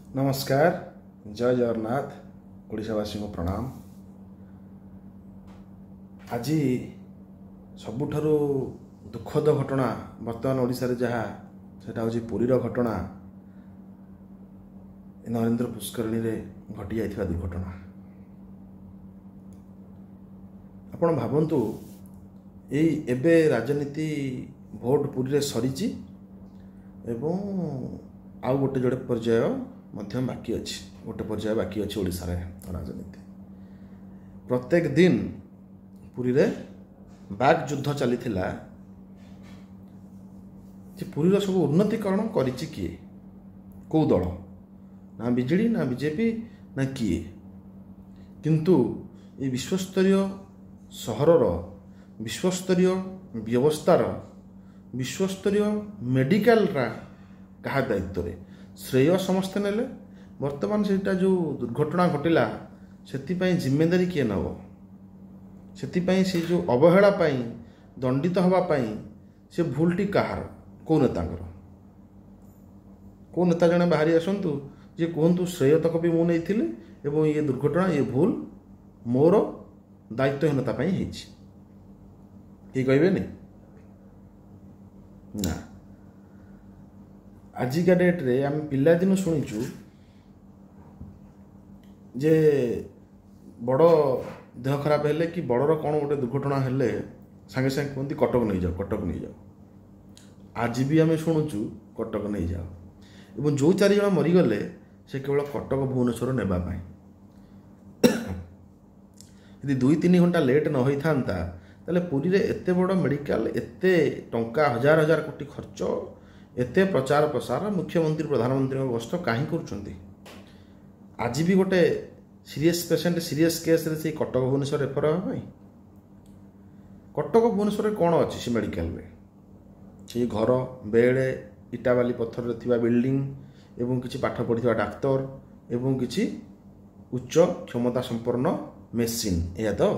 नमस्कार। जय जगन्नाथ। ओडिशावासी को प्रणाम। आज सबुठारु दुखद घटना बर्तमान ओडिशा रे जहा सेटा होची पुरीर घटना। नरेंद्र पुष्करणी रे घटी जाइथिबा दुर्घटना। आपण भाबंतु एई एबे राजनीति भोट पुरी रे सरीची एवं आउ गोटे जोड़े पर्याय मध्य बाकी अच्छी गोटे पर्याय बाकी अच्छी ओडिशा रे राजनीति। प्रत्येक दिन पुरी रे बाग युद्ध चली थिला जे पुरी रो सब उन्नतिकरण करिछि किए, को दल, ना बीजेडी ना बीजेपी ना किए। किंतु ये विश्वस्तरीय सहरर विश्वस्तरीय व्यवस्थार विश्वस्तरीय मेडिकल कहा दायित्व रे श्रेय समस्ते नेले। वर्तमान सेटा जो दुर्घटना घटिला से जिम्मेदारी किए नब, से जो अवहेला दंडित हवा से भूलटी कहार, को नेतांकर, को नेता जने बाहरी आसतु जे कहतु श्रेय तक भी मुझे एवं ये दुर्घटना ये भूल मोर दायित्वहीनता ये कहे ना। आजिका डेट रे आम पिलादिन शुणीचु जे बड़ देह खराब हेले कि बड़र कौन गोटे दुर्घटना हेले सांगे सांगे कहते कटक नहीं जाओ, कटक नहीं जाओ। आज भी आम शुणुचु कटक नहीं जाओ एवं जो 4 जन मरीगले से केवल कटक भुवनेश्वर नेबापाई। यदि 2-3 घंटा लेट न होता ताले पुरी रे एते बड़ मेडिकल एते टंका हजार हजार कोटी खर्च एते प्रचार प्रसार मुख्यमंत्री प्रधानमंत्री गस्त कहीं कर। आज भी गोटे सीरीयस पेसेंट सीरीयस केस रे से कटक भुवनेश्वर रेफर होगा। कटक भुवनेश्वर कौन अच्छी से मेडिकल में से घर बेड इटाबाली पत्थर रे थिबा बिल्डिंग एवं किसी पाठ पढ़ी डाक्तर एवं किसी उच्च क्षमता संपन्न मेसीन या तो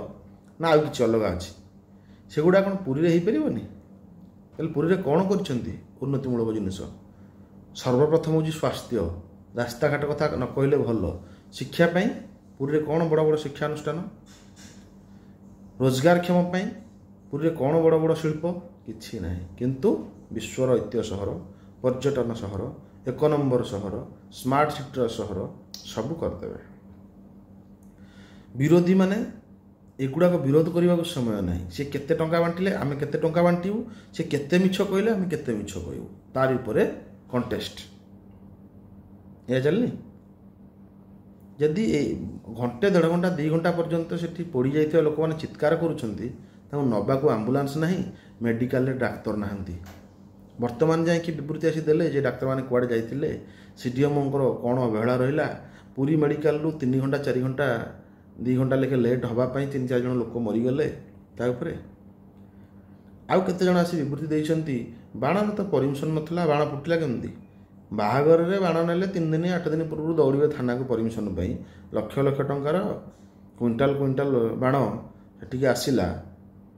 ना आउ किसी अलग अच्छी सेगुड़ा कौन पुरी रे हो पारनी। पुरी रे कौन कर उन्नतिमूलक जिनिस सर्वप्रथम हूँ स्वास्थ्य रास्ताघाट कथा न कहले भल। शिक्षापी पुरी रे कौन बड़ बड़ शिक्षानुष्ठान, रोजगारक्षम पुरी रे कौन बड़ बड़ शिल्प किछि नहीं। किंतु विश्वर ऐतिह्य सहर, पर्यटन सहर, 1 नंबर सहर, स्मार्ट सिटीर सहर सबू करदेवे। विरोधी माने एगुड़ाक विरोध करने को समय ना। सी केते टंका बांटिले आमे केते टंका बांटिबू, सी केते मिछ कहले आमे केते मिछ कहबू, तार उपरे कंटेस्ट या चलनी। जदि घंटे 1.5 घंटा 2 घंटा पर्यंत से पड़ी जाइथिबा लोक माने चित्कार करूछंती ताऊ नबाकू एम्बुलेंस नहीं, मेडिकल रे डाक्तर नाहंती। वर्तमान जाए कि विवृत्ति आसी देले जे डाक्तर माने कुआडे जाइथिले, सीडीएमओंकर कौन अवहेला रहिला। पूरी मेडिकल रु 3 घंटा 4 घंटा 2 घंटा लेखे लेट हवापाई 3-4 जन लोक मरीगले। ताऊपर आउ केते जन आसी विवृत्ति देइछंती बाण तो परमिशन नथला, बाण फुटिला केमती। बाहागर रे बाण नेले 3 दिन 8 दिन पूर्व दौड़े थाना को परमिशन पाई लक्ष लक्ष टंकार क्विंटाल क्विंटाल बाण सेटिके आसिला।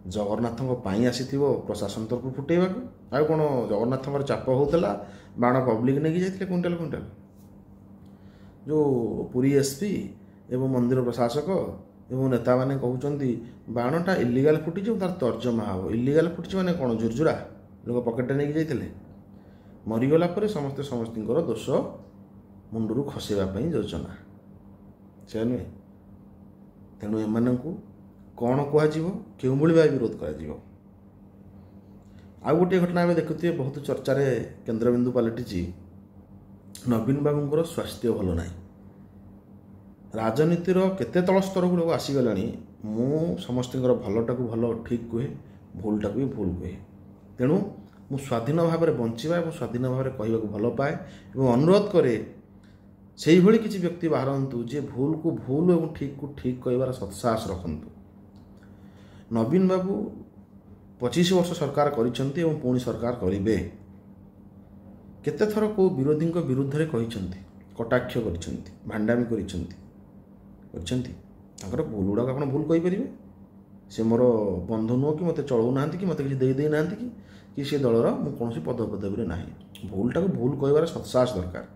जगन्नाथ आसीथिबो प्रशासन तरफ फुटेवा आउ कौन जगन्नाथ चाप होता बाण पब्लिक नहीं जाते क्विंटाल क्विंटाल। जो पुरी एसपी एवं मंदिर प्रशासक एवं नेता माने कहउचंती बाणटा इलीगल फुटी तार तर्जमा हो। इलीगल फुटी माने कौन झुरझुरा लोक पकेट नहीं जाते मरीगला पर समस्ते समस्तर दोष मुंडरू खसेवाई योजना से नुहे। तेणु एम कौन कह क्यों भाव विरोध कर। आउ गोटे घटना आम देखुए बहुत चर्चा केन्द्रबिंदु पलटि नवीन बाबूंर स्वास्थ्य भल ना। राजनीतिर केते तल स्तर को लोग आसीगला। मु समस्त भलटा को भल ठीक कहे, भूलटा को भी भूल कहे। तेणु मु स्वाधीन भाव में बंचा और स्वाधीन भाव में कहवाक भल पाए और अनुरोध करे से ही किसी व्यक्ति बाहरतु जे भूल को भूल और ठीक को ठीक कहबार सत्साहस रखु। नवीन बाबू 25 वर्ष सरकार करिसेंती और पुणी सरकार करेंगे। केते थर को विरोधी विरुद्ध में कही कटाक्ष कर भांडामी कर भूल गुड़ाक आप भूल कहींपर। से मोर बंधु नुह कि मत चलू ना कि मत किसी दे ना कि सी दलर मुझे कौन पदपदवी ना। भूलटा को भूल कहबार सत्साहस दरकार।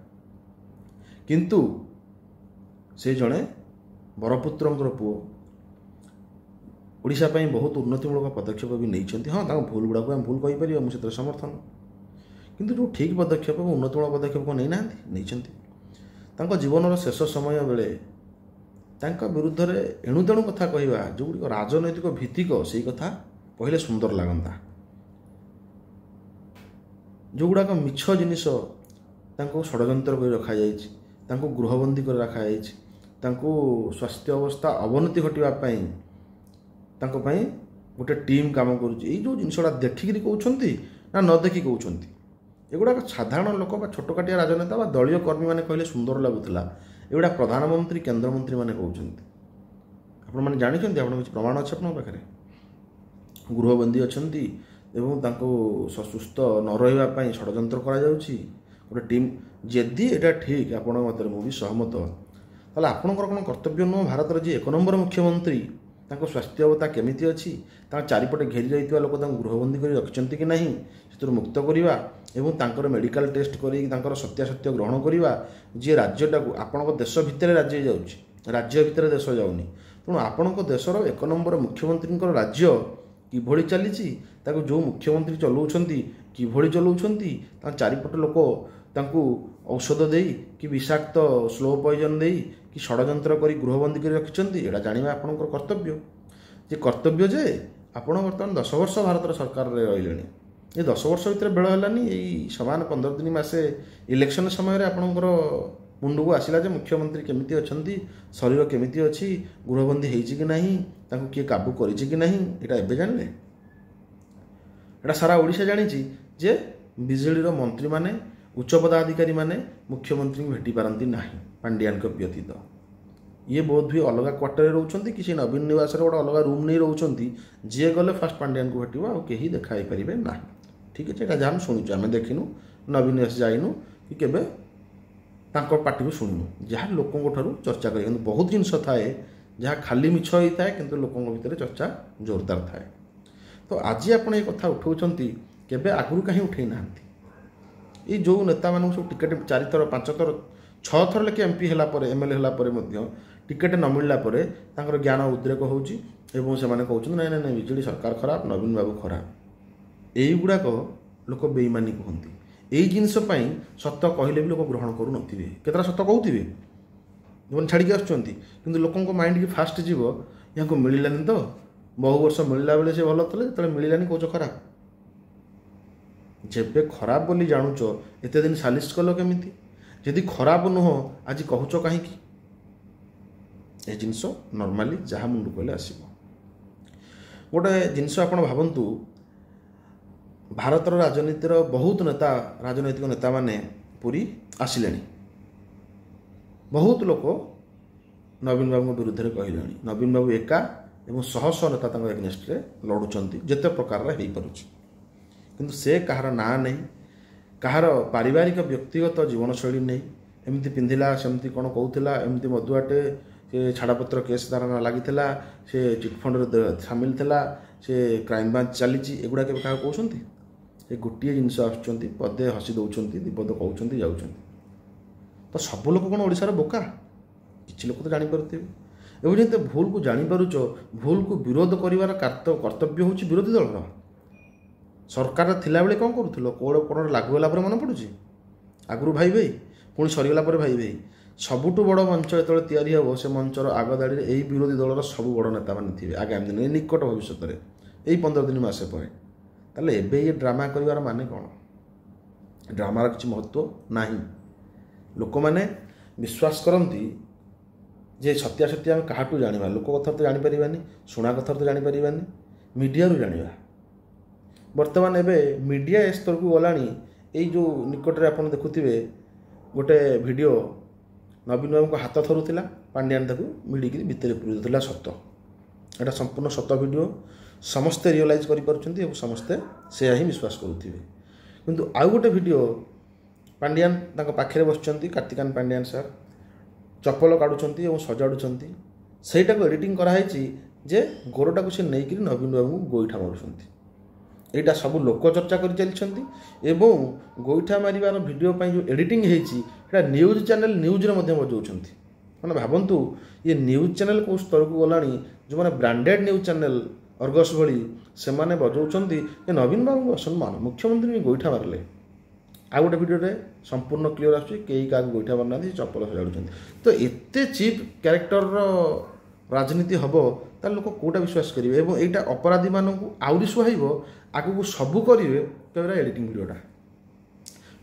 किंतु से जड़े बरपुत्र पुओ ओडिशा पई बहुत उन्नतिमूलक पदक्षेप भी नहीं। हाँ तांको भूल गुड़ाक आम भूल कहीपर मुझे समर्थन, किंतु जो ठीक पदक्षेप उन्नतिमूलक पदक्षेप नहीं ना जीवन शेष समय बेले विरुद्ध में एणुतेणु कथा कहवा जो गुड़िक राजनैतिक भित्तिक से कथा कहले सुंदर लगता। जो गुड़ाक मिछ जिनिस षड्यंत्र कर रखा जाए, गृहबंदी कर रखा जाए, स्वास्थ्य अवस्था अवनति घटापी गोटे टीम काम करुच्ची जो जिनसा देखिक कहते ना न देखी कहते एगुड़ाक साधारण लोक छोट काटिया राजनेता दलीय कर्मी मैंने कहले सुंदर लगुला। एगुड़ा प्रधानमंत्री केन्द्रमंत्री मैंने कहते आपण मैंने जानते आप किसी प्रमाण अच्छे आप पाखे गृहबंदी अच्छा सुस्थ न रही षड्यंत्र कर टीम जदि एटा ठीक आपण मत मुझे सहमत ताले आपणकर कौन कर्तव्य नुह भारत जी 1 नंबर मुख्यमंत्री स्वास्थ्य अवस्था केमिति अच्छी चारिपटे घेरी जाइए लोक गृहबंदी कर रखिंट कि नहीं से मुक्त करवा एवं मेडिकल टेस्ट कर सत्यासत्य ग्रहण करवा जी राज्यटा को आपण देश भितर राज्य जाऊँगी राज्य भितर देश जाऊनी तेणु आपण देशर 1 नंबर मुख्यमंत्री राज्य किभली चली जो मुख्यमंत्री चलाउछंती किभली चलाउछंती चारिपट लोक औषध दे कि विषाक्त स्लो पॉइजन दे कि षड्यंत्र कर गृहबंदी कर रखिंट एटा जाना आपणकर कर्तव्य जे कर्तव्य जे आपण बर्तमान 10 वर्ष भारत सरकार रही ये 10 वर्ष भितर बेल है यही समान 15 दिन मसे इलेक्शन समय आपणकर मुंड को आसला जे मुख्यमंत्री केमिति अछंती शरीर केमिति अच्छी गृहबंदी होइछि कि नहीं किए काबू करिछि कि नहीं एटा एबे जानले एटा सारा ओडिशा जानिछि जे बिजेडीर मंत्री माने उच्च पदाधिकारी माने मुख्यमंत्री को भेटी पारती ना पांड्यान व्यतीत ये बोध भी अलग क्वार्टर रोचंती किसी नवीन निवास गोटे अलग रूम नहीं रोचंती जी गले फास्ट पांड्यान को भेट आ कहीं देखाई पारे ना। ठीक है यहाँ जहाँ शुणुचे आम देखिनु नवीन निवास जाइनु कि केबे तांको पार्टी को शुणुनु जहाँ लोकों ठारू चर्चा कर बहुत जिनस थाए जहाँ खाली मिछ होता है किंतु लोकों भितर चर्चा जोरदार थाए। तो आज आप ये कथा उठाउछंती केबे आगुरु कहीं उठे ना ये जो नेता मान सब टिकेट 4 थर 5 थर 6 थर लेके एमपी है एमएलए है टिकेट न मिलला ज्ञान उद्रेक होउची एवं से माने कहउछन नहीं नहीं बिजेडी सरकार खराब नवीन बाबू खराब यही गुड़ाक लोक बेईमानी कहती यही जिनस सत कहले भी लोक ग्रहण करू नथिबे केतरा सत कहउथिबे जो छाड़ी आसुचंती किंतु लोकों माइंड की फास्ट जीव यहाँ को मिलानी तो बहु वर्ष मिलला बेले से भल थे जो मिलानी कौच खराब जेबे खराब बोली जानुच एते दिन सालिश कल केमिति जदि खराब नुह आज कहूच कहीं जिनस नॉर्मली जहाँ मुंड कहले आसब गोटे जिनस आप भावतु भारतर राजनीतिर बहुत नेता राजनैतिक नेता माने पूरी आसिले बहुत लोक नवीन बाबू विरुद्ध में कहले नवीन बाबू एका एवं शह शह नेता एगनेस्ट लड़ुंट जिते प्रकार हो पारुछि किंतु से कहार ना नहीं कहार पारिवारिक व्यक्तिगत जीवनशैली नहीं एमती पिंधिला सेमती कौन कहूला एमती मधुआटे से छाड़पत्र केस तार ना लगी से चिटफंड सामिल थिला से क्राइम ब्रांच चली एगुड़ा के क्या कहते से गोटे जिनस आसुँच पदे हसी दौरान दीपद कहते जाऊँ तो सब लोग कौन ओडिशार बोका किसी लोग तो जानीपारे एवं जब भूल को जानीपारुच भूल को विरोध कर कर्तव्य हूँ विरोधी दल सरकार थिला बेले कौन करूँ कौड़ कौन लागू है मन पड़ुची आगु भाई भाई पुणी सरीगला भाई भाई सबुठ बड़ मंच जो या से मंचर आगदाड़ी यही विरोधी दलर सब बड़ नेता मैंने थे आगामी दिन निकट भविष्य में यही 15 दिन मसे पर ताले एबे ये ड्रामा करिवार माने कौन ड्रामार किसी महत्व नहीं लोक मैंने विश्वास करती जे सत्यासत्य आम क्या जाना लोक कथा तो जानीपारानी शुणा कथा तो जानीपारानी मीडिया जाना बर्तमान एबे मीडिया स्तर को गलानी यही जो निकटरे आप देखुवे गोटे वीडियो नवीन बाबू को हाथ थरुला पांड्यान ताको मिडिकी भितर पूरी सत एटा संपूर्ण सत वीडियो समस्ते रियलाइज कर समस्ते से ही विश्वास करुवे किंतु आउ गोटे वीडियो पांड्यान पाखे बस कार्तिकान पांड्यान सर चप्पल काढ़ुंट और सजाड़ुंट सहीटा को एडिटिंग कराई जे गोरटा को से नहीं नवीन बाबू को गोईठा मारुंट यहाँ सब लोक चर्चा कर चलती गोईठा मारिबार वीडियो जो एडिटिंग होती এটা ନ୍ୟୁଜ୍ ଚ୍ୟାନେଲ୍ ନ୍ୟୁଜ୍ରେ ମଧ୍ୟ ବଜାଉଛନ୍ତି। ମାନେ ଭାବନ୍ତୁ ଇଏ ନ୍ୟୁଜ୍ ଚ୍ୟାନେଲ୍ କେଉଁ ସ୍ତରକୁ ଗଲାଣି, ଯେଉଁମାନେ ବ୍ରାଣ୍ଡେଡ୍ ନ୍ୟୁଜ୍ ଚ୍ୟାନେଲ୍ ଅର୍ଗସ୍ ଭଳି ସେମାନେ ବଜାଉଛନ୍ତି ଯେ ନବୀନ ବାବୁଙ୍କୁ ଅସମ୍ମାନ, ମୁଖ୍ୟମନ୍ତ୍ରୀ ଗୋଇଠା ମାରିଲେ। ଆଉ ଗୋଟେ ଭିଡ଼ିଓରେ ସମ୍ପୂର୍ଣ୍ଣ କ୍ଲିଅର୍ ଆସୁଛି, କେହି କାହାକୁ ଗୋଇଠା ମାରୁନାହାନ୍ତି, ଚପଲ ସଜାଡ଼ୁଛନ୍ତି। ତ ଏତେ ଚିପ୍ କ୍ୟାରେକ୍ଟରର ରାଜନୀତି ହେବ, ତାହେଲେ ଲୋକ କେଉଁଟା ବିଶ୍ୱାସ କରିବେ? ଏବଂ ଏଇଟା ଅପରାଧୀମାନଙ୍କୁ ଆହୁରି ସୁହାଇବ। ଆଗକୁ ସବୁ କରିବେ, କହିବେ ଏଡ଼ିଟିଂ ଭିଡ଼ିଓଟା,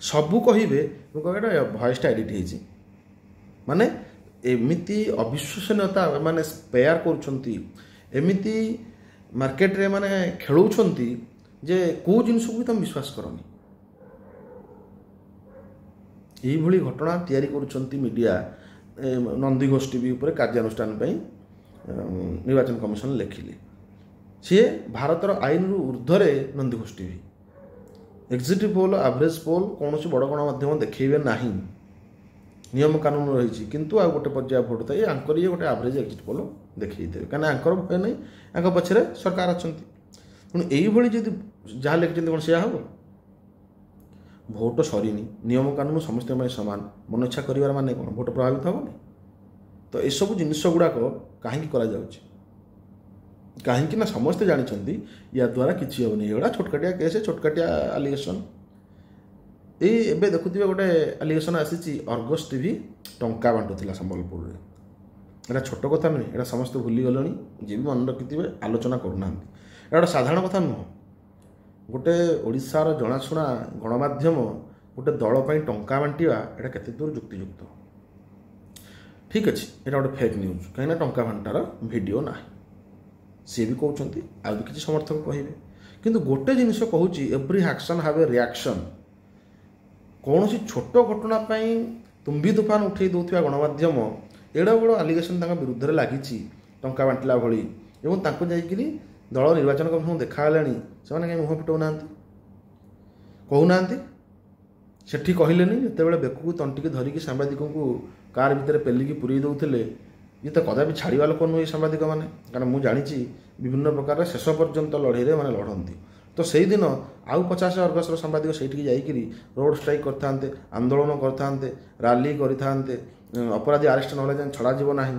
ସବୁ କହିବେ ମୁଁ କହିବେ ଏଇଟା ଭଏସ୍ଟା ଏଡ଼ିଟ୍ ହେଇଛି। ମାନେ ଏମିତି ଅବିଶ୍ୱସନୀୟତା ମାନେ ସ୍ପେୟାର କରୁଛନ୍ତି, ଏମିତି ମାର୍କେଟରେ ମାନେ ଖେଳଉଛନ୍ତି ଯେ କେଉଁ ଜିନିଷକୁ ବି ତୁମେ ବିଶ୍ୱାସ କରନି। ଏଇଭଳି ଘଟଣା ତିଆରି କରୁଛନ୍ତି ମିଡ଼ିଆ। ନନ୍ଦିଘୋଷ ଟିଭି ଉପରେ କାର୍ଯ୍ୟାନୁଷ୍ଠାନ ପାଇଁ ନିର୍ବାଚନ କମିଶନ ଲେଖିଲେ। ସିଏ ଭାରତର ଆଇନରୁ ଉର୍ଦ୍ଧ୍ୱରେ Nandighosha TV. Exit poll, average poll କୌଣସି ବଡ଼ ଗଣମାଧ୍ୟମ ଦେଖେଇବେ ନାହିଁ, ନିୟମ କାନୁନ ରହିଛି। କିନ୍ତୁ ଆଉ ଗୋଟେ ପର୍ଯ୍ୟାୟ ଭୋଟ୍ ଥାଏ, ଆଙ୍କର ଇଏ ଗୋଟେ ଆଭରେଜ୍ ଏକ୍ଜିଟ୍ ପୋଲ୍ ଦେଖେଇ ଦେବେ, କାହିଁକିନା ଆଙ୍କର ଭୟ ନାହିଁ, ଆଙ୍କ ପଛରେ ସରକାର ଅଛନ୍ତି। ତେଣୁ ଏଇଭଳି ଯଦି ଯାହା ଲେଖିଛନ୍ତି କ'ଣ ସେୟା ହେବ? ଭୋଟ୍ ସରିନି, ନିୟମ କାନୁନ ସମସ୍ତଙ୍କ ପାଇଁ ସମାନ, ମନ ଇଚ୍ଛା କରିବାର ମାନେ କ'ଣ ଭୋଟ୍ ପ୍ରଭାବିତ ହେବନି? ତ ଏସବୁ ଜିନିଷ ଗୁଡ଼ାକ କାହିଁକି କରାଯାଉଛି? କାହିଁକି ନା ସମସ୍ତେ ଜାଣିଛନ୍ତି ୟା ଦ୍ୱାରା କିଛି ହେବନି। ଏଗୁଡ଼ା ଛୋଟକାଟିଆ କେସ୍, ଛୋଟକାଟିଆ ଆଲିଗେସନ୍। ଏଇ ଏବେ ଦେଖୁଥିବେ ଗୋଟେ ଆଲିଗେସନ୍ ଆସିଛି, ଅର୍ଗସ୍ ଟିଭି ଟଙ୍କା ବାଣ୍ଟୁଥିଲା ସମ୍ବଲପୁରରେ। ଏଇଟା ଛୋଟ କଥା ନୁହେଁ, ଏଇଟା ସମସ୍ତେ ଭୁଲିଗଲେଣି, ଯିଏ ବି ମନେ ରଖିଥିବେ ଆଲୋଚନା କରୁନାହାନ୍ତି। ଏଇଟା ଗୋଟେ ସାଧାରଣ କଥା ନୁହଁ। ଗୋଟେ ଓଡ଼ିଶାର ଜଣାଶୁଣା ଗଣମାଧ୍ୟମ ଗୋଟେ ଦଳ ପାଇଁ ଟଙ୍କା ବାଣ୍ଟିବା, ଏଇଟା କେତେ ଦୂର ଯୁକ୍ତିଯୁକ୍ତ? ଠିକ୍ ଅଛି, ଏଇଟା ଗୋଟେ ଫେକ୍ ନ୍ୟୁଜ୍, କାହିଁକିନା ଟଙ୍କା ବାଣ୍ଟାର ଭିଡ଼ିଓ ନାହିଁ। ସିଏ ବି କହୁଛନ୍ତି, ଆଉ ବି କିଛି ସମର୍ଥକ କହିବେ। କିନ୍ତୁ ଗୋଟେ ଜିନିଷ କହୁଛି, every action have a reaction. କୌଣସି ଛୋଟ ଘଟଣା ପାଇଁ ତୁମ୍ବି ତୁଫାନ ଉଠାଇ ଦେଉଥିବା ଗଣମାଧ୍ୟମ ଏଡ଼େ ବଡ଼ ଆଲିଗେସନ୍ ତାଙ୍କ ବିରୁଦ୍ଧରେ ଲାଗିଛି ଟଙ୍କା ବାଣ୍ଟିଲା ଭଳି, ଏବଂ ତାଙ୍କୁ ଯାଇକରି ଦଳ ନିର୍ବାଚନ କମିଶନକୁ ଦେଖାହେଲାଣି, ସେମାନେ କାହିଁ ମୁହଁ ଫିଟାଉନାହାନ୍ତି, କହୁନାହାନ୍ତି? ସେଠି କହିଲେନି ଯେତେବେଳେ ବେକକୁ ତଣ୍ଟିକି ଧରିକି ସାମ୍ବାଦିକଙ୍କୁ କାର୍ ଭିତରେ ପେଲିକି ପୁରେଇ ଦେଉଥିଲେ, ଇଏ ତ କଦାପି ଛାଡ଼ିବା ଲୋକ ନୁହେଁ ସାମ୍ବାଦିକମାନେ। କାରଣ ମୁଁ ଜାଣିଛି ବିଭିନ୍ନ ପ୍ରକାର ଶେଷ ପର୍ଯ୍ୟନ୍ତ ଲଢ଼େଇରେ ମାନେ ଲଢ଼ନ୍ତି। ତ ସେଇଦିନ ଆଉ 50 ଅର୍ଗସ୍ର ସାମ୍ବାଦିକ ସେଇଠିକି ଯାଇକରି ରୋଡ଼ ଷ୍ଟ୍ରାଇକ୍ କରିଥାନ୍ତେ, ଆନ୍ଦୋଳନ କରିଥାନ୍ତେ, ରାଲି କରିଥାନ୍ତେ, ଅପରାଧୀ ଆରେଷ୍ଟ ନହେଲେ ଯାଏଁ ଛଡ଼ାଯିବ ନାହିଁ,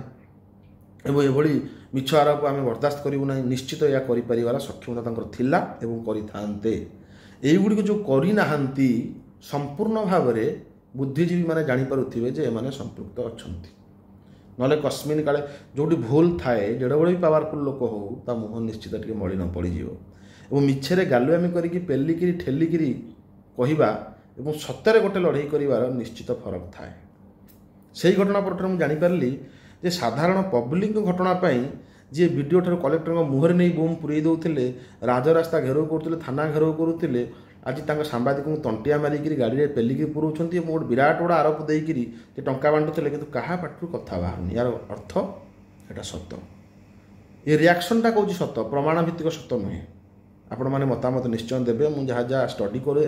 ଏବଂ ଏଭଳି ମିଛ ଆରୋପ ଆମେ ବରଦାସ୍ତ କରିବୁ ନାହିଁ। ନିଶ୍ଚିତ ଏହା କରିପାରିବାର ସକ୍ଷମତା ତାଙ୍କର ଥିଲା ଏବଂ କରିଥାନ୍ତେ। এইଗୁଡ଼ିକୁ ଯେଉଁ କରିନାହାନ୍ତି, ସମ୍ପୂର୍ଣ୍ଣ ଭାବରେ ବୁଦ୍ଧିଜୀବୀମାନେ ଜାଣିପାରୁଥିବେ ଯେ ଏମାନେ ସମ୍ପୃକ୍ତ ଅଛନ୍ତି। ନହେଲେ କସ୍ମିନ୍ କାଳେ ଯେଉଁଠି ଭୁଲ ଥାଏ, ଯେଡ଼େ ବଡ଼ ବି ପାୱାରଫୁଲ୍ ଲୋକ ହେଉ, ତା ମୁହଁ ନିଶ୍ଚିତ ଟିକେ ମଳିନ ପଡ଼ିଯିବ। ଏବଂ ମିଛରେ ଗାଲୁଆମି କରିକି ପେଲିକିରି ଠେଲିକିରି କହିବା ଏବଂ ସତରେ ଗୋଟେ ଲଢ଼େଇ କରିବାର ନିଶ୍ଚିତ ଫରକ ଥାଏ। ସେହି ଘଟଣା ପରଠାରୁ ମୁଁ ଜାଣିପାରିଲି ଯେ ସାଧାରଣ ପବ୍ଲିକ ଘଟଣା ପାଇଁ ଯିଏ ଭିଡ଼ିଓ ଠାରୁ କଲେକ୍ଟରଙ୍କ ମୁହଁରେ ନେଇ ବୋମ୍ ପୁରେଇ ଦେଉଥିଲେ, ରାଜରାସ୍ତା ଘେରାଉ କରୁଥିଲେ, ଥାନା ଘେରାଉ କରୁଥିଲେ, ଆଜି ତାଙ୍କ ସାମ୍ବାଦିକଙ୍କୁ ତଣ୍ଟିଆ ମାରିକିରି ଗାଡ଼ିରେ ପେଲିକି ପୁରଉଛନ୍ତି ଏବଂ ଗୋଟେ ବିରାଟ ବଡ଼ ଆରୋପ ଦେଇକିରି ଯେ ଟଙ୍କା ବାଣ୍ଟୁଥିଲେ, କିନ୍ତୁ କାହା ପାଟିରୁ କଥା ବାହାରୁନି। ୟାର ଅର୍ଥ ଏଇଟା ସତ। ଏ ରିଆକ୍ସନ୍ଟା କହୁଛି ସତ, ପ୍ରମାଣ ଭିତ୍ତିକ ସତ ନୁହେଁ। ଆପଣମାନେ ମତାମତ ନିଶ୍ଚୟ ଦେବେ। ମୁଁ ଯାହା ଯାହା ଷ୍ଟଡ଼ି କରେ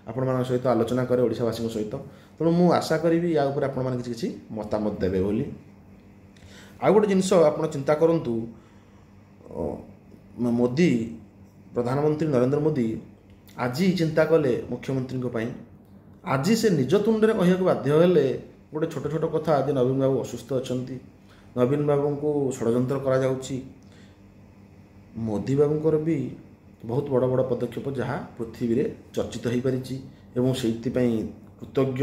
ଆପଣମାନଙ୍କ ସହିତ ଆଲୋଚନା କରେ, ଓଡ଼ିଶାବାସୀଙ୍କ ସହିତ। ତେଣୁ ମୁଁ ଆଶା କରିବି ୟା ଉପରେ ଆପଣମାନେ କିଛି କିଛି ମତାମତ ଦେବେ ବୋଲି। ଆଉ ଗୋଟେ ଜିନିଷ ଆପଣ ଚିନ୍ତା କରନ୍ତୁ, ମୋଦି, ପ୍ରଧାନମନ୍ତ୍ରୀ ନରେନ୍ଦ୍ର ମୋଦି ଆଜି ଚିନ୍ତା କଲେ ମୁଖ୍ୟମନ୍ତ୍ରୀଙ୍କ ପାଇଁ। ଆଜି ସେ ନିଜ ତୁଣ୍ଡରେ କହିବାକୁ ବାଧ୍ୟ ହେଲେ ଗୋଟେ ଛୋଟ ଛୋଟ କଥା ଯେ ନବୀନ ବାବୁ ଅସୁସ୍ଥ ଅଛନ୍ତି, ନବୀନ ବାବୁଙ୍କୁ ଷଡ଼ଯନ୍ତ୍ର କରାଯାଉଛି। ମୋଦି ବାବୁଙ୍କର ବି ବହୁତ ବଡ଼ ବଡ଼ ପଦକ୍ଷେପ ଯାହା ପୃଥିବୀରେ ଚର୍ଚ୍ଚିତ ହୋଇପାରିଛି ଏବଂ ସେଇଥିପାଇଁ କୃତଜ୍ଞ।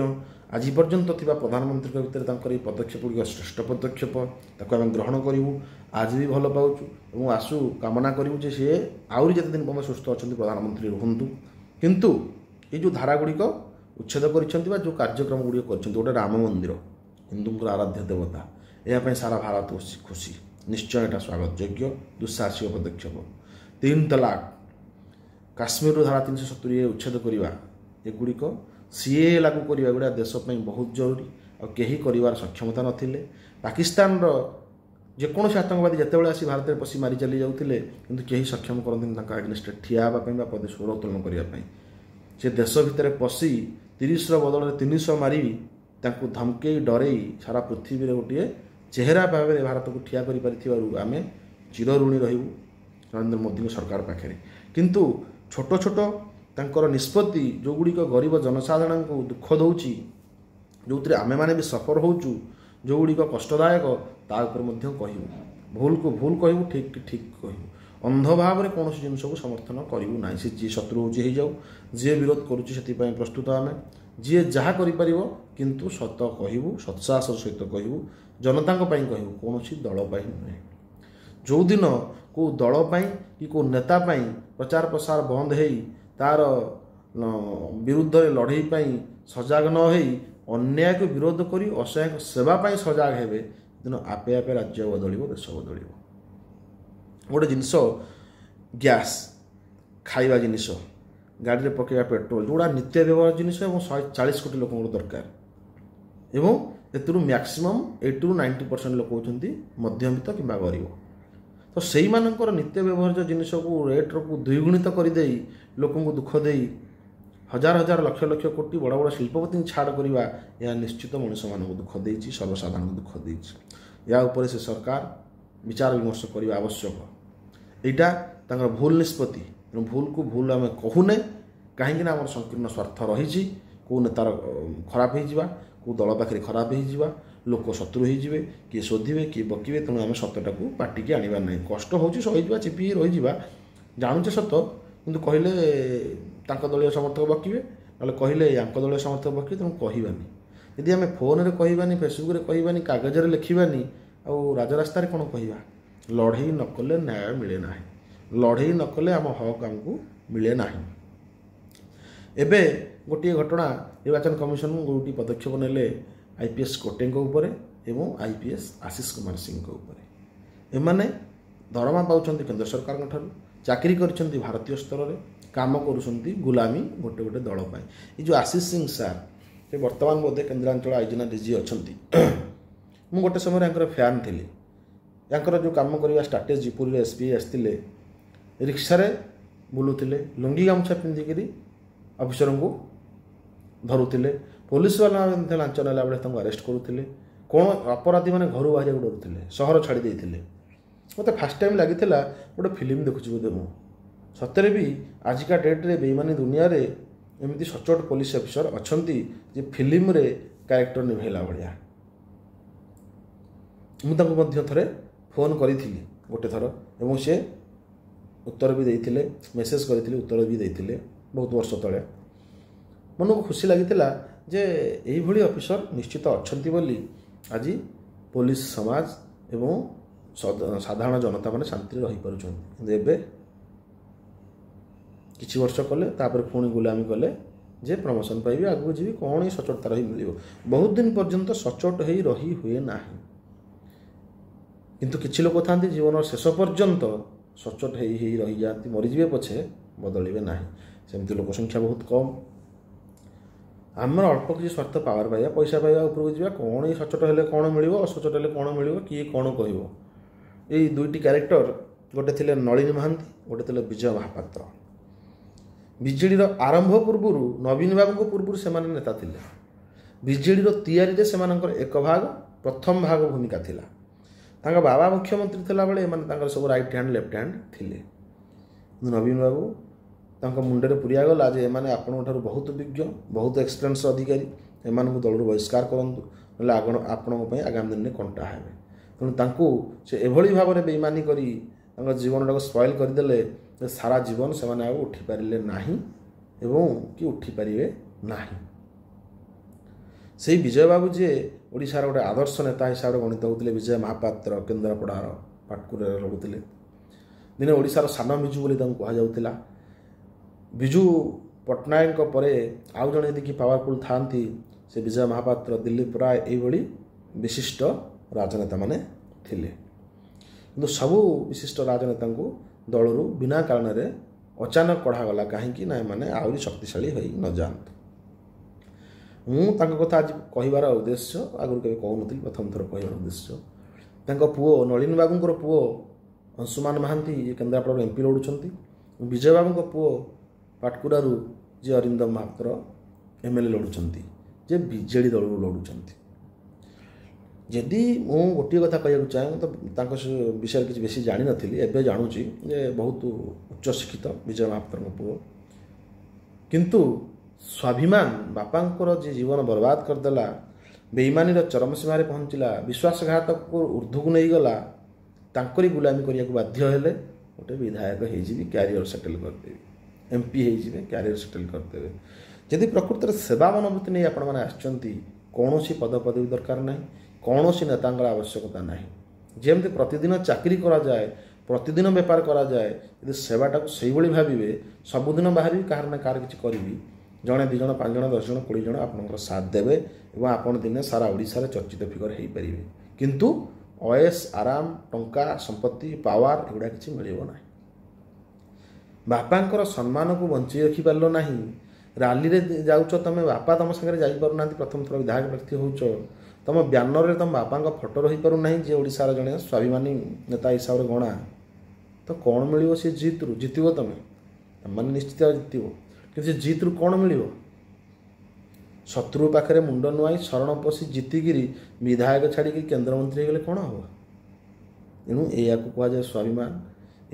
ଆଜି ପର୍ଯ୍ୟନ୍ତ ଥିବା ପ୍ରଧାନମନ୍ତ୍ରୀଙ୍କ ଭିତରେ ତାଙ୍କର ଏହି ପଦକ୍ଷେପ ଗୁଡ଼ିକ ଶ୍ରେଷ୍ଠ ପଦକ୍ଷେପ, ତାକୁ ଆମେ ଗ୍ରହଣ କରିବୁ। ଆଜି ବି ଭଲ ପାଉଛୁ ଏବଂ ଆସୁ କାମନା କରିବୁ ଯେ ସିଏ ଆହୁରି ଯେତେ ଦିନ ପର୍ଯ୍ୟନ୍ତ ସୁସ୍ଥ ଅଛନ୍ତି ପ୍ରଧାନମନ୍ତ୍ରୀ ରୁହନ୍ତୁ। କିନ୍ତୁ ଏଇ ଯେଉଁ ଧାରାଗୁଡ଼ିକ ଉଚ୍ଛେଦ କରିଛନ୍ତି ବା ଯେଉଁ କାର୍ଯ୍ୟକ୍ରମ ଗୁଡ଼ିକ କରିଛନ୍ତି, ଗୋଟେ ରାମ ମନ୍ଦିର ହିନ୍ଦୁଙ୍କର ଆରାଧ୍ୟ ଦେବତା, ଏହା ପାଇଁ ସାରା ଭାରତ ଖୁସି। ନିଶ୍ଚୟ ଏଇଟା ସ୍ୱାଗତ ଯୋଗ୍ୟ ଦୁଃସାହସିକ ପଦକ୍ଷେପ। 3 ତଲାକ୍, କାଶ୍ମୀରରୁ ଧାରା 370 ଉଚ୍ଛେଦ କରିବା, ଏଗୁଡ଼ିକ ସିଏ ଲାଗୁ କରିବା ଏଗୁଡ଼ା ଦେଶ ପାଇଁ ବହୁତ ଜରୁରୀ ଆଉ କେହି କରିବାର ସକ୍ଷମତା ନଥିଲେ। ପାକିସ୍ତାନର ଯେକୌଣସି ଆତଙ୍କବାଦୀ ଯେତେବେଳେ ଆସି ଭାରତରେ ପଶି ମାରି ଚାଲି ଯାଉଥିଲେ, କିନ୍ତୁ କେହି ସକ୍ଷମ କରନ୍ତିନି ତାଙ୍କ ଆଗେନଷ୍ଟରେ ଠିଆ ହେବା ପାଇଁ ବା ପଦେ ସ୍ୱର ଉତ୍ତୋଳନ କରିବା ପାଇଁ। ସେ ଦେଶ ଭିତରେ ପଶି 30ର ବଦଳରେ 300 ମାରି ତାଙ୍କୁ ଧମକେଇ ଡରେଇ ସାରା ପୃଥିବୀରେ ଗୋଟିଏ ଚେହେରା ଭାବରେ ଭାରତକୁ ଠିଆ କରିପାରିଥିବାରୁ ଆମେ ଚିରଋଣୀ ରହିବୁ ନରେନ୍ଦ୍ର ମୋଦିଙ୍କ ସରକାର ପାଖରେ। କିନ୍ତୁ ଛୋଟ ଛୋଟ ତାଙ୍କର ନିଷ୍ପତ୍ତି ଯେଉଁଗୁଡ଼ିକ ଗରିବ ଜନସାଧାରଣଙ୍କୁ ଦୁଃଖ ଦେଉଛି, ଯେଉଁଥିରେ ଆମେମାନେ ବି ସଫର ହେଉଛୁ, ଯେଉଁଗୁଡ଼ିକ କଷ୍ଟଦାୟକ ତା ଉପରେ ମଧ୍ୟ କହିବୁ। ଭୁଲକୁ ଭୁଲ କହିବୁ, ଠିକ୍ ଠିକ୍ କହିବୁ। ଅନ୍ଧ ଭାବରେ କୌଣସି ଜିନିଷକୁ ସମର୍ଥନ କରିବୁ ନାହିଁ। ସେ ଯିଏ ଶତ୍ରୁ ହେଉଛି ହେଇଯାଉ, ଯିଏ ବିରୋଧ କରୁଛି ସେଥିପାଇଁ ପ୍ରସ୍ତୁତ ଆମେ। ଯିଏ ଯାହା କରିପାରିବ, କିନ୍ତୁ ସତ କହିବୁ, ସତ୍ସାହସର ସହିତ କହିବୁ, ଜନତାଙ୍କ ପାଇଁ କହିବୁ, କୌଣସି ଦଳ ପାଇଁ ନୁହେଁ। ଯେଉଁଦିନ କେଉଁ ଦଳ ପାଇଁ କି କେଉଁ ନେତା ପାଇଁ ପ୍ରଚାର ପ୍ରସାର ବନ୍ଦ ହେଇ ତାର ବିରୁଦ୍ଧରେ ଲଢ଼େଇ ପାଇଁ ସଜାଗ ନ ହେଇ ଅନ୍ୟାୟକୁ ବିରୋଧ କରି ଅସହାୟଙ୍କ ସେବା ପାଇଁ ସଜାଗ ହେବେ, ଦିନ ଆପେ ଆପେ ରାଜ୍ୟ ବଦଳିବ, ଦେଶ ବଦଳିବ। ଗୋଟେ ଜିନିଷ ଗ୍ୟାସ୍, ଖାଇବା ଜିନିଷ, ଗାଡ଼ିରେ ପକାଇବା ପେଟ୍ରୋଲ, ଯେଉଁଗୁଡ଼ା ନିତ୍ୟ ବ୍ୟବହାର ଜିନିଷ ଏବଂ 140 କୋଟି ଲୋକଙ୍କର ଦରକାର, ଏବଂ ଏଥିରୁ ମ୍ୟାକ୍ସିମମ୍ 80-90% ଲୋକ ହେଉଛନ୍ତି ମଧ୍ୟବିତ୍ତ କିମ୍ବା ଗରିବ। ତ ସେଇମାନଙ୍କର ନିତ୍ୟ ବ୍ୟବହାର୍ଯ୍ୟ ଜିନିଷକୁ ରେଟ୍କୁ ଦ୍ୱିଗୁଣିତ କରିଦେଇ ଲୋକଙ୍କୁ ଦୁଃଖ ଦେଇ ହଜାର ହଜାର ଲକ୍ଷ ଲକ୍ଷ କୋଟି ବଡ଼ ବଡ଼ ଶିଳ୍ପପତିଙ୍କୁ ଛାଡ଼ କରିବା, ଏହା ନିଶ୍ଚିତ ମଣିଷମାନଙ୍କୁ ଦୁଃଖ ଦେଇଛି, ସର୍ବସାଧାରଣଙ୍କୁ ଦୁଃଖ ଦେଇଛି। ଏହା ଉପରେ ସେ ସରକାର ବିଚାର ବିମର୍ଶ କରିବା ଆବଶ୍ୟକ। ଏଇଟା ତାଙ୍କର ଭୁଲ ନିଷ୍ପତ୍ତି। ତେଣୁ ଭୁଲକୁ ଭୁଲ ଆମେ କହୁନେ, କାହିଁକିନା ଆମର ସଂକୀର୍ଣ୍ଣ ସ୍ୱାର୍ଥ ରହିଛି। କେଉଁ ନେତାର ଖରାପ ହେଇଯିବା, କେଉଁ ଦଳ ପାଖରେ ଖରାପ ହେଇଯିବା, ଲୋକ ଶତ୍ରୁ ହେଇଯିବେ, କିଏ ଶୋଧିବେ, କିଏ ବକିବେ। ତେଣୁ ଆମେ ସତଟାକୁ ପାଟିକି ଆଣିବା ନାହିଁ। କଷ୍ଟ ହେଉଛି, ସହିଯିବା, ଚିପି ରହିଯିବା, ଜାଣୁଛେ ସତ, କିନ୍ତୁ କହିଲେ ତାଙ୍କ ଦଳୀୟ ସମର୍ଥକ ବକିବେ, ନହେଲେ କହିଲେ ୟାଙ୍କ ଦଳୀୟ ସମର୍ଥକ ବକିବେ। ତେଣୁ କହିବାନି। ଯଦି ଆମେ ଫୋନରେ କହିବାନି, ଫେସବୁକରେ କହିବାନି, କାଗଜରେ ଲେଖିବାନି, ଆଉ ରାଜରାସ୍ତାରେ କ'ଣ କହିବା? ଲଢ଼େଇ ନ କଲେ ନ୍ୟାୟ ମିଳେ ନାହିଁ। ଲଢ଼େଇ ନ କଲେ ଆମ ହକ୍ ଆମକୁ ମିଳେ ନାହିଁ। ଏବେ ଗୋଟିଏ ଘଟଣା, ନିର୍ବାଚନ କମିଶନ ଗୋଟିଏ ପଦକ୍ଷେପ ନେଲେ IPS କୋଟେଙ୍କ ଉପରେ ଏବଂ IPS ଆଶିଷ କୁମାର ସିଂଙ୍କ ଉପରେ। ଏମାନେ ଦରମା ପାଉଛନ୍ତି କେନ୍ଦ୍ର ସରକାରଙ୍କ ଠାରୁ, ଚାକିରି କରିଛନ୍ତି ଭାରତୀୟ ସ୍ତରରେ, କାମ କରୁଛନ୍ତି ଗୁଲାମୀ ଗୋଟେ ଗୋଟେ ଦଳ ପାଇଁ। ଏ ଯେଉଁ ଆଶିଷ ସିଂ ସାର୍, ସେ ବର୍ତ୍ତମାନ ବୋଧେ କେନ୍ଦ୍ରାଞ୍ଚଳ ଆଇଜିନା DG ଅଛନ୍ତି। ମୁଁ ଗୋଟେ ସମୟରେ ୟାଙ୍କର ଫ୍ୟାନ୍ ଥିଲି। ୟାଙ୍କର ଯେଉଁ କାମ କରିବା ଷ୍ଟ୍ରାଟେଜି, ପୁରୀରେ SP ଆସିଥିଲେ, ରିକ୍ସାରେ ବୁଲୁଥିଲେ, ଲୁଙ୍ଗି ଗାମୁଛା ପିନ୍ଧିକିରି ଅଫିସରଙ୍କୁ ଧରୁଥିଲେ, ପୋଲିସବାଲା ମଧ୍ୟ ଲାଞ୍ଚ ନେଲା ବେଳେ ତାଙ୍କୁ ଆରେଷ୍ଟ କରୁଥିଲେ, କ'ଣ ଅପରାଧୀମାନେ ଘରୁ ବାହାରିବାକୁ ଡରୁଥିଲେ, ସହର ଛାଡ଼ି ଦେଇଥିଲେ। ମୋତେ ଫାଷ୍ଟ ଟାଇମ୍ ଲାଗିଥିଲା ଗୋଟେ ଫିଲ୍ମ ଦେଖୁଛି ବୋଧେ ମୁଁ। ସତରେ ବି ଆଜିକା ଡେଟ୍ରେ ବେଇମାନି ଦୁନିଆରେ ଏମିତି ସଚ୍ଚୋଟ ପୋଲିସ ଅଫିସର ଅଛନ୍ତି ଯେ ଫିଲ୍ମରେ କ୍ୟାରେକ୍ଟର ନିଭେଇଲା ଭଳିଆ। ମୁଁ ତାଙ୍କୁ ମଧ୍ୟ ଥରେ ଫୋନ୍ କରିଥିଲି ଗୋଟେ ଥର, ଏବଂ ସେ ଉତ୍ତର ବି ଦେଇଥିଲେ, ମେସେଜ୍ କରିଥିଲି, ଉତ୍ତର ବି ଦେଇଥିଲେ ବହୁତ ବର୍ଷ ତଳେ। ମନକୁ ଖୁସି ଲାଗିଥିଲା ଯେ ଏଇଭଳି ଅଫିସର ନିଶ୍ଚିତ ଅଛନ୍ତି ବୋଲି ଆଜି ପୋଲିସ ସମାଜ ଏବଂ ସାଧାରଣ ଜନତାମାନେ ଶାନ୍ତିରେ ରହିପାରୁଛନ୍ତି। କିନ୍ତୁ ଏବେ କିଛି ବର୍ଷ କଲେ, ତାପରେ ପୁଣି ଗୁଲାମୀ କଲେ ଯେ ପ୍ରମୋସନ୍ ପାଇବି, ଆଗକୁ ଯିବି, କ'ଣ ଏଇ ସଚ୍ଚୋଟତା ରହି ମିଳିବ? ବହୁତ ଦିନ ପର୍ଯ୍ୟନ୍ତ ସଚ୍ଚୋଟ ହେଇ ରହି ହୁଏ ନାହିଁ। କିନ୍ତୁ କିଛି ଲୋକ ଥାନ୍ତି ଜୀବନର ଶେଷ ପର୍ଯ୍ୟନ୍ତ ସଚ୍ଚୋଟ ହେଇ ହେଇ ରହିଯାଆନ୍ତି, ମରିଯିବେ ପଛେ ବଦଳିବେ ନାହିଁ। ସେମିତି ଲୋକ ସଂଖ୍ୟା ବହୁତ କମ୍। ଆମର ଅଳ୍ପ କିଛି ସ୍ୱାର୍ଥ ପାୱାର ପାଇବା, ପଇସା ପାଇବା, ଉପରକୁ ଯିବା, କ'ଣ ଏଇ ସଚ୍ଚୋଟ ହେଲେ କ'ଣ ମିଳିବ, ଅସଚ୍ଚୋଟ ହେଲେ କ'ଣ ମିଳିବ, କିଏ କ'ଣ କହିବ? ଏଇ ଦୁଇଟି କ୍ୟାରେକ୍ଟର, ଗୋଟେ ଥିଲେ ନଳିନୀ ମହାନ୍ତି, ଗୋଟେ ଥିଲେ ବିଜୟ ମହାପାତ୍ର। ବିଜେଡ଼ିର ଆରମ୍ଭ ପୂର୍ବରୁ, ନବୀନ ବାବୁଙ୍କ ପୂର୍ବରୁ ସେମାନେ ନେତା ଥିଲେ। ବିଜେଡ଼ିର ତିଆରିରେ ସେମାନଙ୍କର ଏକ ଭାଗ, ପ୍ରଥମ ଭାଗ ଭୂମିକା ଥିଲା। ତାଙ୍କ ବାବା ମୁଖ୍ୟମନ୍ତ୍ରୀ ଥିଲାବେଳେ ଏମାନେ ତାଙ୍କର ସବୁ ରାଇଟ୍ ହ୍ୟାଣ୍ଡ ଲେଫ୍ଟ ହ୍ୟାଣ୍ଡ ଥିଲେ। କିନ୍ତୁ ନବୀନ ବାବୁ ତାଙ୍କ ମୁଣ୍ଡରେ ପୁରିଆଗଲା ଯେ ଏମାନେ ଆପଣଙ୍କ ଠାରୁ ବହୁତ ବିଜ୍ଞ, ବହୁତ ଏକ୍ସପିରିଏନ୍ସ ଅଧିକାରୀ, ଏମାନଙ୍କୁ ଦଳରୁ ବହିଷ୍କାର କରନ୍ତୁ, ନହେଲେ ଆପଣଙ୍କ ପାଇଁ ଆଗାମୀ ଦିନରେ କଣ୍ଟା ହେବେ। ତେଣୁ ତାଙ୍କୁ ସେ ଏଭଳି ଭାବରେ ବେଇମାନି କରି ତାଙ୍କ ଜୀବନଟାକୁ ସ୍ପଏଲ୍ କରିଦେଲେ ଯେ ସାରା ଜୀବନ ସେମାନେ ଆଉ ଉଠିପାରିଲେ ନାହିଁ ଏବଂ କି ଉଠିପାରିବେ ନାହିଁ। ସେଇ ବିଜୟ ବାବୁ ଯିଏ ଓଡ଼ିଶାର ଗୋଟେ ଆଦର୍ଶ ନେତା ହିସାବରେ ଗଣିତ ହେଉଥିଲେ, ବିଜୟ ମହାପାତ୍ର କେନ୍ଦ୍ରାପଡ଼ାର ପାଟକୁରାରେ ରହୁଥିଲେ। ଦିନେ ଓଡ଼ିଶାର ସାନ ବିଜୁ ବୋଲି ତାଙ୍କୁ କୁହାଯାଉଥିଲା। ବିଜୁ ପଟ୍ଟନାୟକଙ୍କ ପରେ ଆଉ ଜଣେ ଯଦି କି ପାୱାରଫୁଲ୍ ଥାଆନ୍ତି, ସେ ବିଜୟ ମହାପାତ୍ର, ଦିଲ୍ଲୀପ ରାୟ, ଏଇଭଳି ବିଶିଷ୍ଟ ରାଜନେତାମାନେ ଥିଲେ। କିନ୍ତୁ ସବୁ ବିଶିଷ୍ଟ ରାଜନେତାଙ୍କୁ ଦଳରୁ ବିନା କାରଣରେ ଅଚାନକ କଢ଼ାଗଲା। କାହିଁକି ନା ଏମାନେ ଆହୁରି ଶକ୍ତିଶାଳୀ ହୋଇ ନ ଯାଆନ୍ତୁ। ମୁଁ ତାଙ୍କ କଥା ଆଜି କହିବାର ଉଦ୍ଦେଶ୍ୟ, ଆଗରୁ କେବେ କହୁନଥିଲି, ପ୍ରଥମ ଥର କହିବାର ଉଦ୍ଦେଶ୍ୟ, ତାଙ୍କ ପୁଅ ନଳିନୀ ବାବୁଙ୍କର ପୁଅ ଅଂଶୁମାନ ମହାନ୍ତି କେନ୍ଦ୍ରାପଡ଼ାରୁ MP ଲଢ଼ୁଛନ୍ତି। ବିଜୟ ବାବୁଙ୍କ ପୁଅ ପାଟକୁରାରୁ ଯେ ଅରିନ୍ଦମ ମହାପାତ୍ର MLA ଲଢ଼ୁଛନ୍ତି, ଯେ ବିଜେଡ଼ି ଦଳରୁ ଲଢ଼ୁଛନ୍ତି। ଯଦି ମୁଁ ଗୋଟିଏ କଥା କହିବାକୁ ଚାହେଁ, ତ ତାଙ୍କ ବିଷୟରେ କିଛି ବେଶୀ ଜାଣିନଥିଲି, ଏବେ ଜାଣୁଛି ଯେ ବହୁତ ଉଚ୍ଚଶିକ୍ଷିତ ବିଜୟ ମହାପାତ୍ରଙ୍କ ପୁଅ। କିନ୍ତୁ ସ୍ୱାଭିମାନ, ବାପାଙ୍କର ଯେ ଜୀବନ ବର୍ବାଦ କରିଦେଲା, बेईमानी चरम सीमार पहुँचला विश्वासघात को ऊर्ध्वକୁ ନେଇଗଲା तांकरी गुलामी करिया बाध्य हेले गोटे विधायक हो क्यारियर सेटल करदेवी एमपी हो क्यारियर सेटल करदेवे जदि प्रकृत सेवा मनोवृत्ति नहीं आपण मैंने आसचंती कौन पदपदवी दरकार ना कौन नेता आवश्यकता ना जमती प्रतिदिन चाकरी करा जाए प्रतिदिन बेपार करा जाए यदि सेवाटा को से भावे सबुदिन बाहर कहार ना कहार किसी करी जड़े 2 जण 5 जण 10 जण 20 जण आपंकर साथ देवे और आपण दिने सारा ओडिशा रे चर्चित फिगर हो पारे किंतु अयस आराम टंका संपत्ति पावर एगुड़ा किसी मिल ना बापांकर सम्मान को बंची रखी पार ना राली रे जाउछ तमे बापा तुम सागर जापना प्रथम थर विधायक प्रार्थी होच तुम ब्यानर रे तुम बापा फोटो रही पार ना जे ओडिशार जड़े स्वाभिमानी नेता हिसाब से गणा तो कौन मिल सी जीतु जितब तुम मैंने निश्चित जितब कि जीतु कौन मिल शत्रु पाखे मुंड नुआई शरण पशि जीतिकी विधायक छाड़ी केन्द्रमंत्री गले कौन हम तेणु या कहुए स्वाभिमान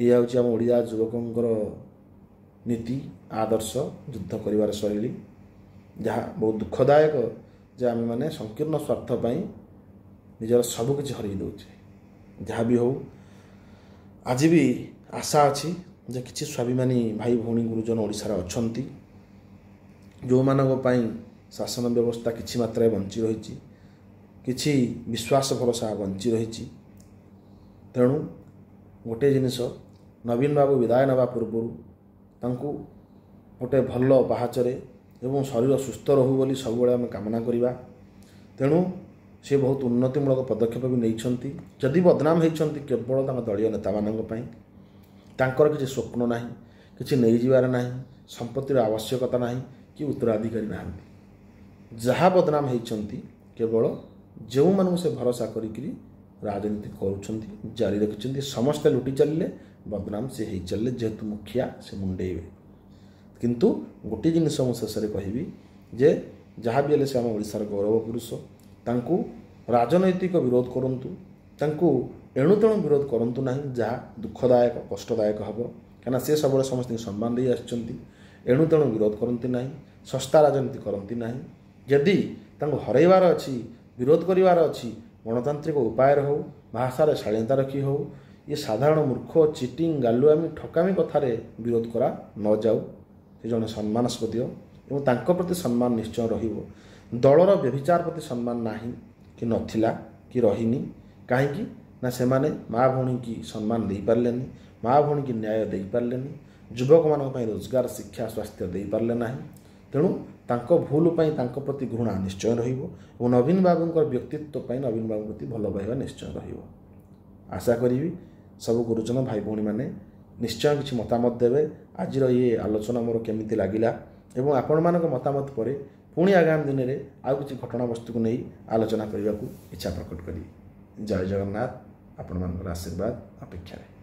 यह हूँ आम ओडिया युवकों नीति आदर्श युद्ध कर शैली जहाँ बहुत दुखदायक जे आम मैंने संकीर्ण स्वार्थपाई निजर सबकि हर दौचे जहाँ भी हो आज भी आशा अच्छी जे किसी स्वाभिमानी भाई भौणी गुरुजन ओडिशार अछंती जो मानक पई शासन व्यवस्था किछि मात्रा बंची रही किछि विश्वास भरोसा बंची रही तेणु गोटे जिनिस नवीन बाबू विदाय नवा पूर्व तांकु गोटे भल पाहाचरे एवं शरीर सुस्थ रहू बोली सब आम कामना करवा तेणु से बहुत उन्नतिमूलक पदक्षेप भी नहीं जदि बदनाम होती केवल दलीय नेता मानी तांकर किसी स्वप्न ना कि नहीं जीवार ना संपत्तिर आवश्यकता ना कि उत्तराधिकारी ना जहाँ बदनाम होती केवल जो मानू से भरोसा करी राजनीति करुँच जारी रखिंट समस्ते लुटि चलिए बदनाम से हो चलिए जेहेतु मुखिया से मुंडेबे किंतु गोटे जिनस शेष में कहबी जे जहाँ भी हेल्ले से आम ओडिशार गौरव पुरुष तांकु राजनैतिक विरोध करंतु तांकु एणुतेणु विरोध करंतु नहीं जहाँ दुखदायक कष्टदायक हम कहीं से सब समस्त सम्मान दे एणुतेणु विरोध करती ना सस्ता राजनीति करती ना जदि हरइबार अच्छी विरोध करिवार अच्छी गणतांत्रिक उपाय हो भाषार शालीनता रखी हो ये साधारण मूर्ख चिटिंग गालुआमी ठकामी कथार विरोध करा न जाऊ से जड़े सम्मानस्पद और तांको प्रति सम्मान निश्चय रहिबो दलर व्यभिचार प्रति सम्मान नाही कि नथिला कि रहीनी कहीं ना से माने माँ भौणी की सम्मान दे पारलेनी माँ भौणी की न्याय दे पारलेनी युवक मान रोजगार शिक्षा स्वास्थ्य दे पारले नाही तेणु तांको भूल पाई तांको प्रति घृणा निश्चय रहिबो और नवीन बाबूंकर व्यक्तित्व पाई नवीन बाबू प्रति भल पाइबा निश्चय रहिबो आशा करी सब गुरुजन भाई भौणी माने निश्चय किसी मतामत देवे आज ये आलोचना मोर केमिति लागिला एवं आपण मानक मतामत पर पुणी आगामी दिन में आउ किसी घटना वस्तु को नहीं आलोचना करने को इच्छा प्रकट करी जय जगन्नाथ आपण मानकर आशीर्वाद अपेक्षा।